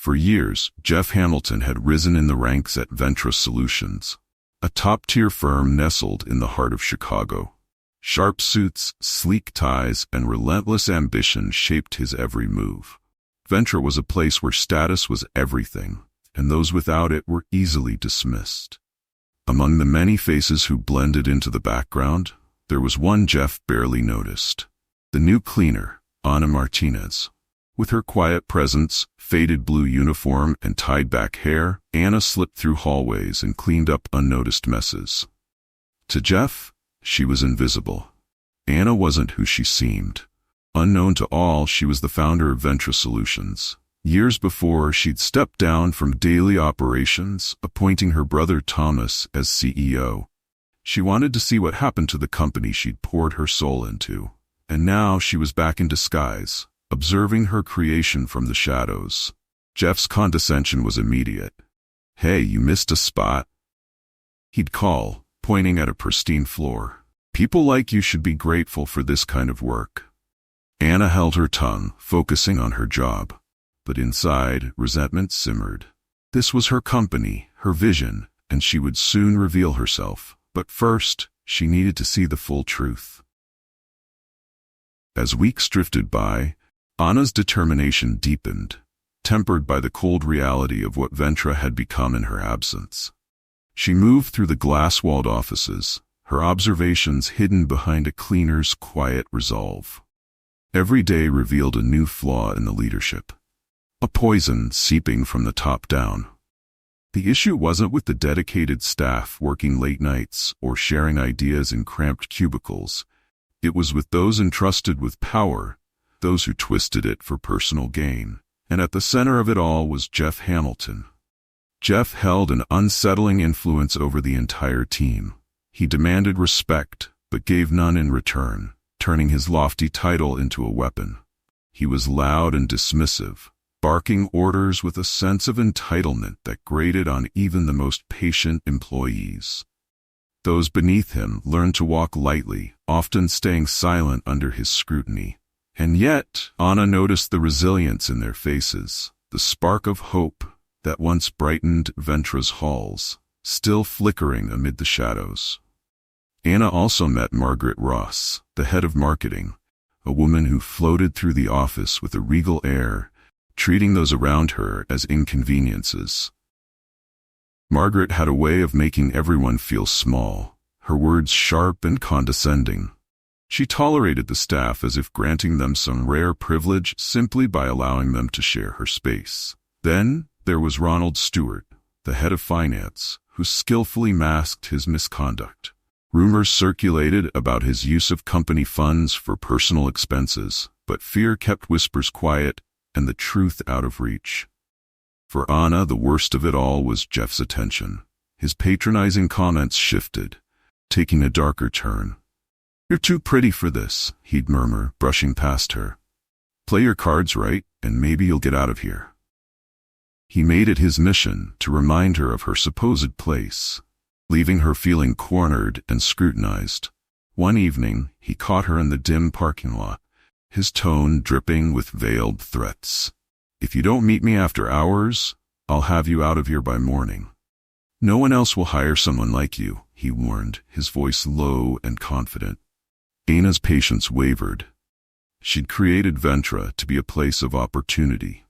For years, Jeff Hamilton had risen in the ranks at Ventra Solutions, a top-tier firm nestled in the heart of Chicago. Sharp suits, sleek ties, and relentless ambition shaped his every move. Ventra was a place where status was everything, and those without it were easily dismissed. Among the many faces who blended into the background, there was one Jeff barely noticed. The new cleaner, Ana Martinez. With her quiet presence, faded blue uniform, and tied-back hair, Ana slipped through hallways and cleaned up unnoticed messes. To Jeff, she was invisible. Ana wasn't who she seemed. Unknown to all, she was the founder of Ventra Solutions. Years before, she'd stepped down from daily operations, appointing her brother Thomas as CEO. She wanted to see what happened to the company she'd poured her soul into. And now she was back in disguise, observing her creation from the shadows. Jeff's condescension was immediate. "Hey, you missed a spot." He'd call, pointing at a pristine floor. "People like you should be grateful for this kind of work." Ana held her tongue, focusing on her job. But inside, resentment simmered. This was her company, her vision, and she would soon reveal herself. But first, she needed to see the full truth. As weeks drifted by, Ana's determination deepened, tempered by the cold reality of what Ventra had become in her absence. She moved through the glass-walled offices, her observations hidden behind a cleaner's quiet resolve. Every day revealed a new flaw in the leadership, a poison seeping from the top down. The issue wasn't with the dedicated staff working late nights or sharing ideas in cramped cubicles. It was with those entrusted with power, those who twisted it for personal gain. And at the center of it all was Jeff Hamilton. Jeff held an unsettling influence over the entire team. He demanded respect, but gave none in return, turning his lofty title into a weapon. He was loud and dismissive, barking orders with a sense of entitlement that grated on even the most patient employees. Those beneath him learned to walk lightly, often staying silent under his scrutiny. And yet, Ana noticed the resilience in their faces, the spark of hope that once brightened Ventra's halls, still flickering amid the shadows. Ana also met Margaret Ross, the head of marketing, a woman who floated through the office with a regal air, treating those around her as inconveniences. Margaret had a way of making everyone feel small, her words sharp and condescending. She tolerated the staff as if granting them some rare privilege simply by allowing them to share her space. Then there was Ronald Stewart, the head of finance, who skillfully masked his misconduct. Rumors circulated about his use of company funds for personal expenses, but fear kept whispers quiet and the truth out of reach. For Ana, the worst of it all was Jeff's attention. His patronizing comments shifted, taking a darker turn. "You're too pretty for this," he'd murmur, brushing past her. "Play your cards right, and maybe you'll get out of here." He made it his mission to remind her of her supposed place, leaving her feeling cornered and scrutinized. One evening, he caught her in the dim parking lot, his tone dripping with veiled threats. "If you don't meet me after hours, I'll have you out of here by morning." "No one else will hire someone like you," he warned, his voice low and confident. Ana's patience wavered. She'd created Ventra to be a place of opportunity,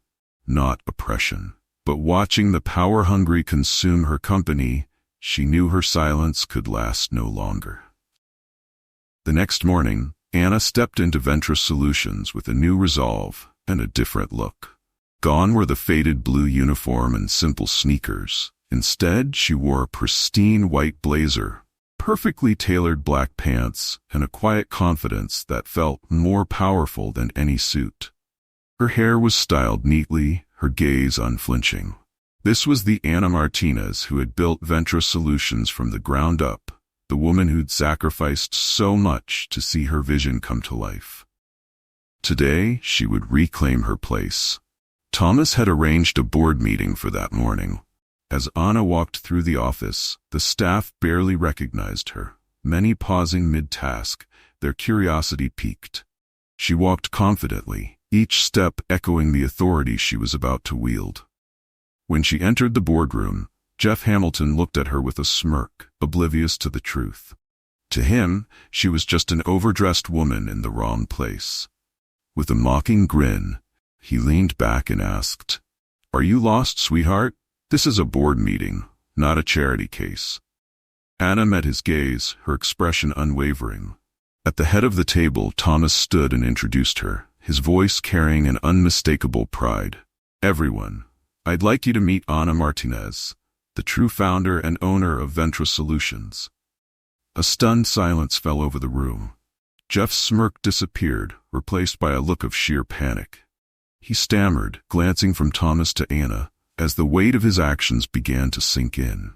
not oppression. But watching the power-hungry consume her company, she knew her silence could last no longer. The next morning, Ana stepped into Ventra Solutions with a new resolve and a different look. Gone were the faded blue uniform and simple sneakers. Instead, she wore a pristine white blazer, perfectly tailored black pants, and a quiet confidence that felt more powerful than any suit. Her hair was styled neatly, her gaze unflinching. This was the Ana Martinez who had built Ventra Solutions from the ground up, the woman who'd sacrificed so much to see her vision come to life. Today, she would reclaim her place. Thomas had arranged a board meeting for that morning. As Ana walked through the office, the staff barely recognized her, many pausing mid-task, their curiosity piqued. She walked confidently, each step echoing the authority she was about to wield. When she entered the boardroom, Jeff Hamilton looked at her with a smirk, oblivious to the truth. To him, she was just an overdressed woman in the wrong place. With a mocking grin, he leaned back and asked, "Are you lost, sweetheart? This is a board meeting, not a charity case." Anna met his gaze, her expression unwavering. At the head of the table, Thomas stood and introduced her, his voice carrying an unmistakable pride. "Everyone, I'd like you to meet Anna Martinez, the true founder and owner of Ventra Solutions." A stunned silence fell over the room. Jeff's smirk disappeared, replaced by a look of sheer panic. He stammered, glancing from Thomas to Anna, as the weight of his actions began to sink in.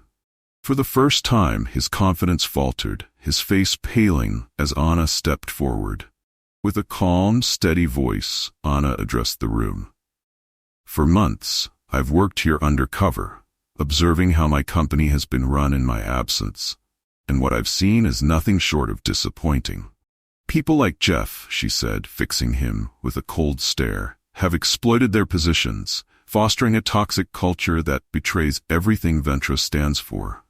For the first time, his confidence faltered, his face paling as Anna stepped forward. With a calm, steady voice, Anna addressed the room. "For months, I've worked here undercover, observing how my company has been run in my absence, and what I've seen is nothing short of disappointing. People like Jeff," she said, fixing him with a cold stare, "have exploited their positions, fostering a toxic culture that betrays everything Ventra stands for."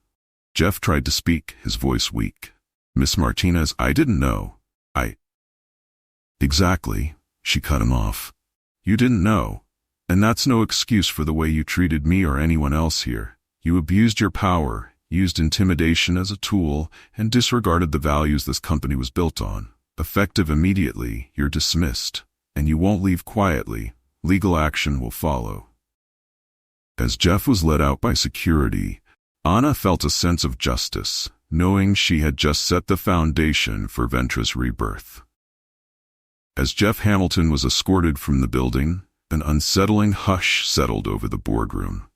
Jeff tried to speak, his voice weak. "Miss Martinez, I didn't know. Exactly," she cut him off. "You didn't know. And that's no excuse for the way you treated me or anyone else here. You abused your power, used intimidation as a tool, and disregarded the values this company was built on. Effective immediately, you're dismissed. And you won't leave quietly. Legal action will follow." As Jeff was led out by security, Anna felt a sense of justice, knowing she had just set the foundation for Ventra's rebirth. As Jeff Hamilton was escorted from the building, an unsettling hush settled over the boardroom.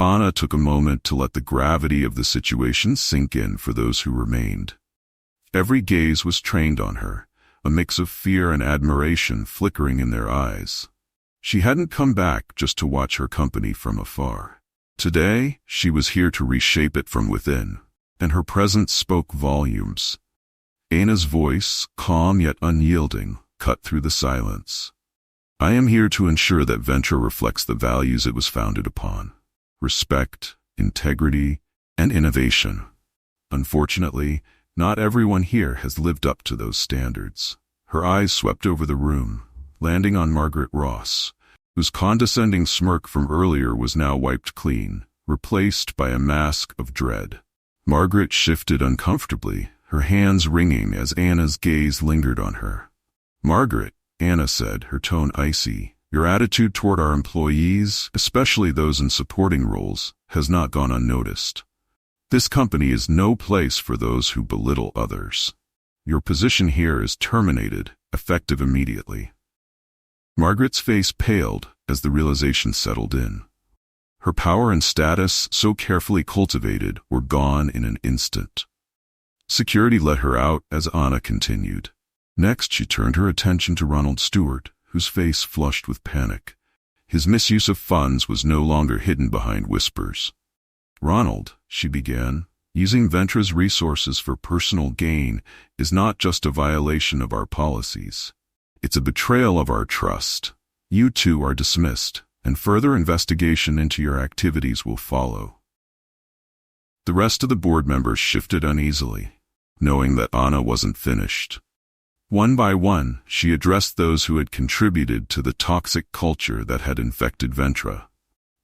Anna took a moment to let the gravity of the situation sink in for those who remained. Every gaze was trained on her, a mix of fear and admiration flickering in their eyes. She hadn't come back just to watch her company from afar. Today, she was here to reshape it from within, and her presence spoke volumes. Anna's voice, calm yet unyielding, cut through the silence. "I am here to ensure that Ventra reflects the values it was founded upon: respect, integrity, and innovation. Unfortunately, not everyone here has lived up to those standards." Her eyes swept over the room, landing on Margaret Ross, whose condescending smirk from earlier was now wiped clean, replaced by a mask of dread. Margaret shifted uncomfortably, her hands wringing as Anna's gaze lingered on her. "Margaret," Anna said, her tone icy, "your attitude toward our employees, especially those in supporting roles, has not gone unnoticed. This company is no place for those who belittle others. Your position here is terminated, effective immediately." Margaret's face paled as the realization settled in. Her power and status, so carefully cultivated, were gone in an instant. Security let her out as Anna continued. Next, she turned her attention to Ronald Stewart, whose face flushed with panic. His misuse of funds was no longer hidden behind whispers. "Ronald," she began, "using Ventra's resources for personal gain is not just a violation of our policies. It's a betrayal of our trust. You two are dismissed, and further investigation into your activities will follow." The rest of the board members shifted uneasily, knowing that Anna wasn't finished. One by one, she addressed those who had contributed to the toxic culture that had infected Ventra.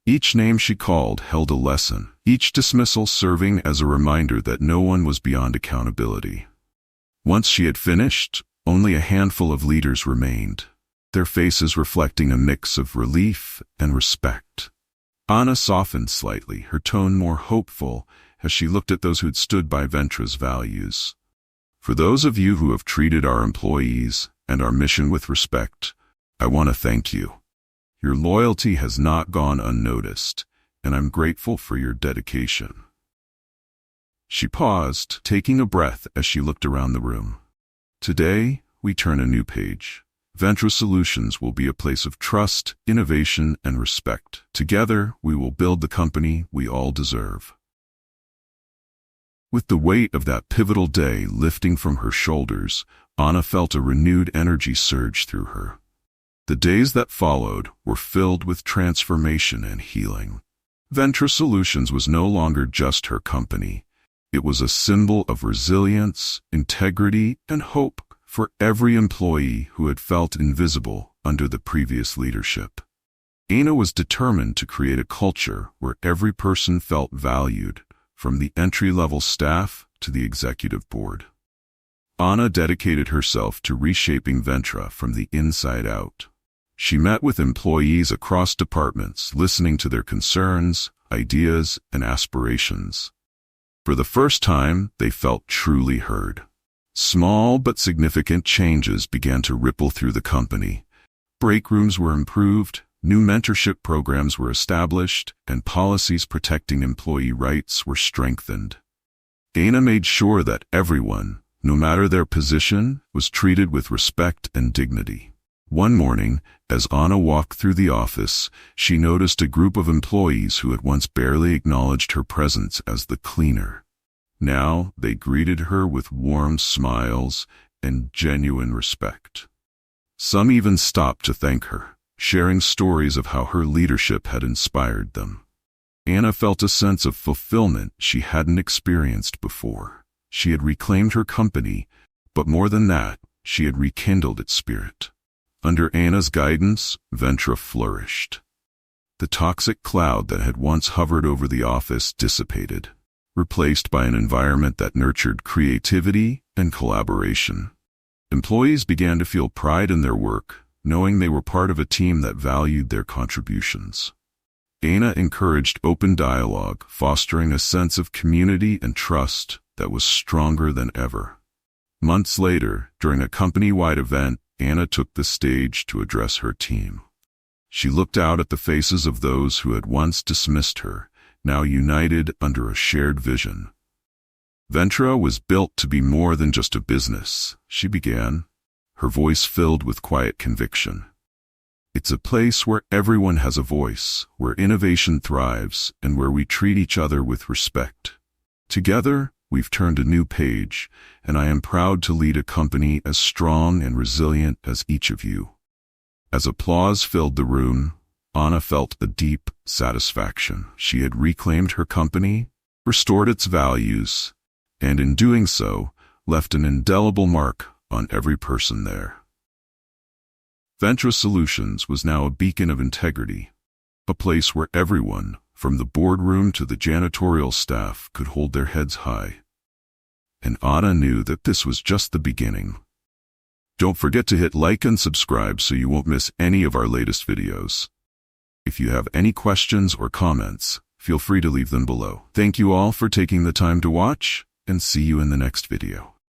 Each name she called held a lesson, each dismissal serving as a reminder that no one was beyond accountability. Once she had finished, only a handful of leaders remained, their faces reflecting a mix of relief and respect. Anna softened slightly, her tone more hopeful as she looked at those who had stood by Ventra's values. "For those of you who have treated our employees and our mission with respect, I want to thank you. Your loyalty has not gone unnoticed, and I'm grateful for your dedication." She paused, taking a breath as she looked around the room. "Today, we turn a new page. Ventra Solutions will be a place of trust, innovation, and respect. Together, we will build the company we all deserve." With the weight of that pivotal day lifting from her shoulders, Anna felt a renewed energy surge through her. The days that followed were filled with transformation and healing. Ventra Solutions was no longer just her company. It was a symbol of resilience, integrity, and hope for every employee who had felt invisible under the previous leadership. Anna was determined to create a culture where every person felt valued, from the entry-level staff to the executive board. Anna dedicated herself to reshaping Ventra from the inside out. She met with employees across departments, listening to their concerns, ideas, and aspirations. For the first time, they felt truly heard. Small but significant changes began to ripple through the company. Break rooms were improved, new mentorship programs were established, and policies protecting employee rights were strengthened. Anna made sure that everyone, no matter their position, was treated with respect and dignity. One morning, as Anna walked through the office, she noticed a group of employees who had once barely acknowledged her presence as the cleaner. Now they greeted her with warm smiles and genuine respect. Some even stopped to thank her, sharing stories of how her leadership had inspired them. Anna felt a sense of fulfillment she hadn't experienced before. She had reclaimed her company, but more than that, she had rekindled its spirit. Under Anna's guidance, Ventra flourished. The toxic cloud that had once hovered over the office dissipated, replaced by an environment that nurtured creativity and collaboration. Employees began to feel pride in their work, knowing they were part of a team that valued their contributions. Anna encouraged open dialogue, fostering a sense of community and trust that was stronger than ever. Months later, during a company-wide event, Anna took the stage to address her team. She looked out at the faces of those who had once dismissed her, now united under a shared vision. Ventra was built to be more than just a business, she began, her voice filled with quiet conviction. It's a place where everyone has a voice, where innovation thrives, and where we treat each other with respect. Together, we've turned a new page, and I am proud to lead a company as strong and resilient as each of you. As applause filled the room, Anna felt a deep satisfaction. She had reclaimed her company, restored its values, and in doing so, left an indelible mark on every person there. Ventra Solutions was now a beacon of integrity, a place where everyone, from the boardroom to the janitorial staff, could hold their heads high. And Anna knew that this was just the beginning. Don't forget to hit like and subscribe so you won't miss any of our latest videos. If you have any questions or comments, feel free to leave them below. Thank you all for taking the time to watch, and see you in the next video.